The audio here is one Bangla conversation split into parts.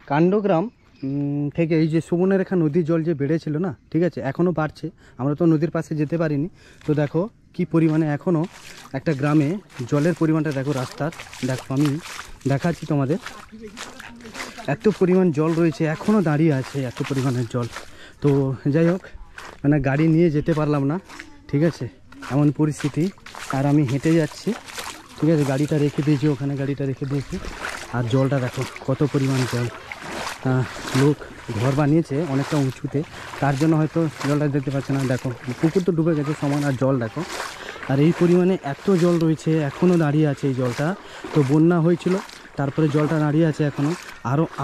কাণ্ডগ্রাম থেকে এই যে সুবর্ণরেখা নদীর জল যে বেড়েছিল না, ঠিক আছে, এখনও বাড়ছে। আমরা তো নদীর পাশে যেতে পারিনি। তো দেখো কি পরিমাণে এখনও একটা গ্রামে জলের পরিমাণটা দেখো, রাস্তার দেখো, আমি দেখাচ্ছি তোমাদের। এত পরিমাণ জল রয়েছে, এখনও দাঁড়িয়ে আছে এত পরিমাণের জল। তো যাই হোক, মানে গাড়ি নিয়ে যেতে পারলাম না, ঠিক আছে, এমন পরিস্থিতি। আর আমি হেঁটে যাচ্ছি, ঠিক আছে, গাড়িটা রেখে দিয়েছি ওখানে, গাড়িটা রেখে দিয়েছি। আর জলটা দেখো কত পরিমাণ জল। লোক ঘর বানিয়েছে অনেকটা উঁচুতে, তার জন্য হয়তো জলটা দেখতে পাচ্ছে না। দেখো পুকুর তো ডুবে গেছে সমান, আর জল দেখো। আর এই পরিমাণে এত জল রয়েছে, এখনও দাঁড়িয়ে আছে এই জলটা। তো বন্যা হয়েছিল, তারপরে জলটা দাঁড়িয়ে আছে এখনও।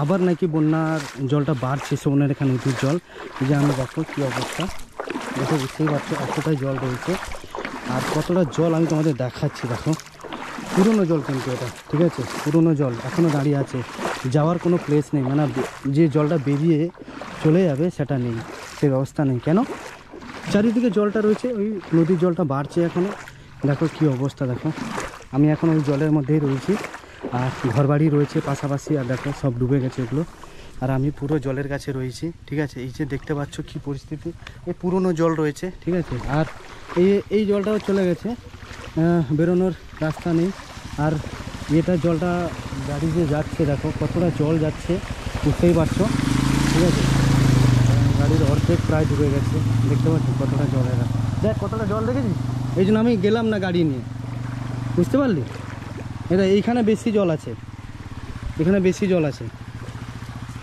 আবার নাকি বন্যার জলটা বাড়ছে, সুবর্ণরেখা নদীর জল। এই যে আমি দেখো কী অবস্থা, দেখো বুঝতেই পারছো এতটাই জল রয়েছে। আর কতটা জল আমি তোমাদের দেখাচ্ছি, দেখো পুরনো জল কিন্তু এটা, ঠিক আছে, পুরনো জল এখনও দাঁড়িয়ে আছে। যাওয়ার কোনো প্লেস নেই, মানে যে জলটা বেরিয়ে চলে যাবে সেটা নেই, সে ব্যবস্থা নেই। কেন? চারিদিকে জলটা রয়েছে, ওই নদীর জলটা বাড়ছে এখনও। দেখো কি অবস্থা, দেখো আমি এখন ওই জলের মধ্যেই রয়েছি। আর ঘরবাড়ি রয়েছে পাশাপাশি, আর দেখো সব ডুবে গেছে এগুলো। আর আমি পুরো জলের কাছে রয়েছি, ঠিক আছে। এই যে দেখতে পাচ্ছ কি পরিস্থিতি, এই পুরনো জল রয়েছে, ঠিক আছে। আর এই জলটাও চলে গেছে, বেরোনোর রাস্তা নেই। আর এটা জলটা গাড়ি যে যাচ্ছে, দেখো কতটা জল যাচ্ছে, বুঝতেই পারছো, ঠিক আছে। গাড়ির অর্ধেক প্রায় ডুবে গেছে, দেখতে পাচ্ছি কতটা জল। এরা দেখ কতটা জল দেখেছিস, এই জন্য আমি গেলাম না গাড়ি নিয়ে, বুঝতে পারলি। এটা এইখানে বেশি জল আছে, এখানে বেশি জল আছে,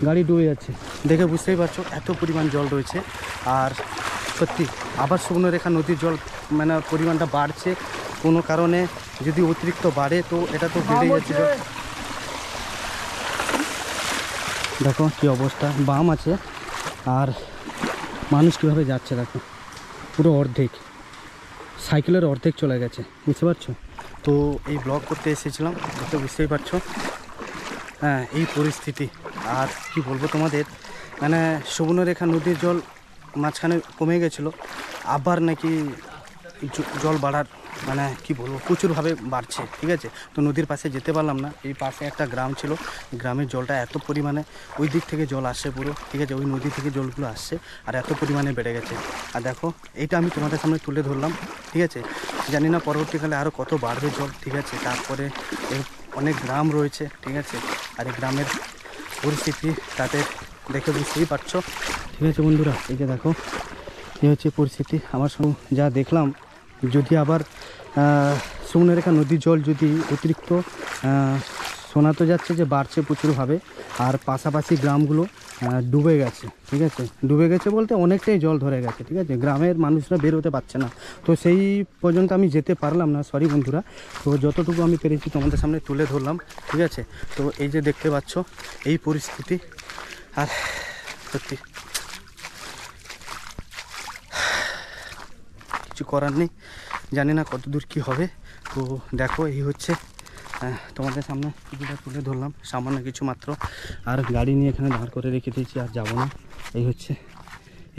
গাড়ি ডুবে যাচ্ছে, দেখে বুঝতেই পারছো এত পরিমাণ জল রয়েছে। আর সত্যি আবার সুবর্ণরেখা নদীর জল মানে পরিমাণটা বাড়ছে কোনো কারণে। যদি অতিরিক্ত বাড়ে তো এটা তো বেড়ে যাচ্ছে। দেখো কি অবস্থা, বাম আছে। আর মানুষ কীভাবে যাচ্ছে দেখো, পুরো অর্ধেক, সাইকেলের অর্ধেক চলে গেছে, বুঝতে পারছো। তো এই ব্লগ করতে এসেছিলাম, তো বুঝতেই পারছো, হ্যাঁ এই পরিস্থিতি। আর কি বলবো তোমাদের, মানে সুবর্ণরেখা নদীর জল মাঝখানে কমে গেছিলো, আবার নাকি জল বাড়ার মানে কি বলবো প্রচুরভাবে বাড়ছে, ঠিক আছে। তো নদীর পাশে যেতে পারলাম না, এই পাশে একটা গ্রাম ছিল, গ্রামের জলটা এত পরিমাণে ওই দিক থেকে জল আসছে পুরো, ঠিক আছে, ওই নদী থেকে জলগুলো আসছে, আর এত পরিমাণে বেড়ে গেছে। আর দেখো এইটা আমি তোমাদের সামনে তুলে ধরলাম, ঠিক আছে। জানি না পরবর্তীকালে আরও কত বাড়বে জল, ঠিক আছে। তারপরে অনেক গ্রাম রয়েছে, ঠিক আছে, আর এই গ্রামের পরিস্থিতি তাদের দেখে বুঝতেই পারছো, ঠিক আছে বন্ধুরা। এই যে দেখো এই হচ্ছে পরিস্থিতি আমার সঙ্গে যা দেখলাম। যদি আবার সুবর্ণরেখা নদীর জল যদি অতিরিক্ত, শোনা তো যাচ্ছে যে বাড়ছে প্রচুরভাবে, আর পাশাপাশি গ্রামগুলো ডুবে গেছে, ঠিক আছে। ডুবে গেছে বলতে অনেকটাই জল ধরে গেছে, ঠিক আছে, গ্রামের মানুষরা বেরোতে পারছে না। তো সেই পর্যন্ত আমি যেতে পারলাম না, সরি বন্ধুরা। তো যতটুকু আমি পেরেছি তোমাদের সামনে তুলে ধরলাম, ঠিক আছে। তো এই যে দেখতে পাচ্ছ এই পরিস্থিতি। আর সত্যি কিছু করার নেই, জানি না কত দূর কী হবে। তো দেখো এই হচ্ছে তোমাদের সামনে কিছুটা তুলে ধরলাম, সামান্য কিছু মাত্র। আর গাড়ি নিয়ে এখানে দাঁড় করে রেখে দিয়েছি, আর যাবো না। এই হচ্ছে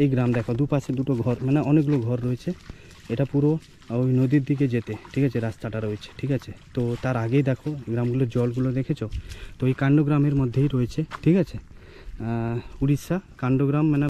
এই গ্রাম, দেখো দুপাশে দুটো ঘর, মানে অনেকগুলো ঘর রয়েছে। এটা পুরো ওই নদীর দিকে যেতে, ঠিক আছে, রাস্তাটা রয়েছে, ঠিক আছে। তো তার আগেই দেখো গ্রামগুলোর জলগুলো দেখেছো। তো এই কাণ্ডগ্রামের মধ্যেই রয়েছে, ঠিক আছে, উড়িষ্যা কাণ্ডগ্রাম মানে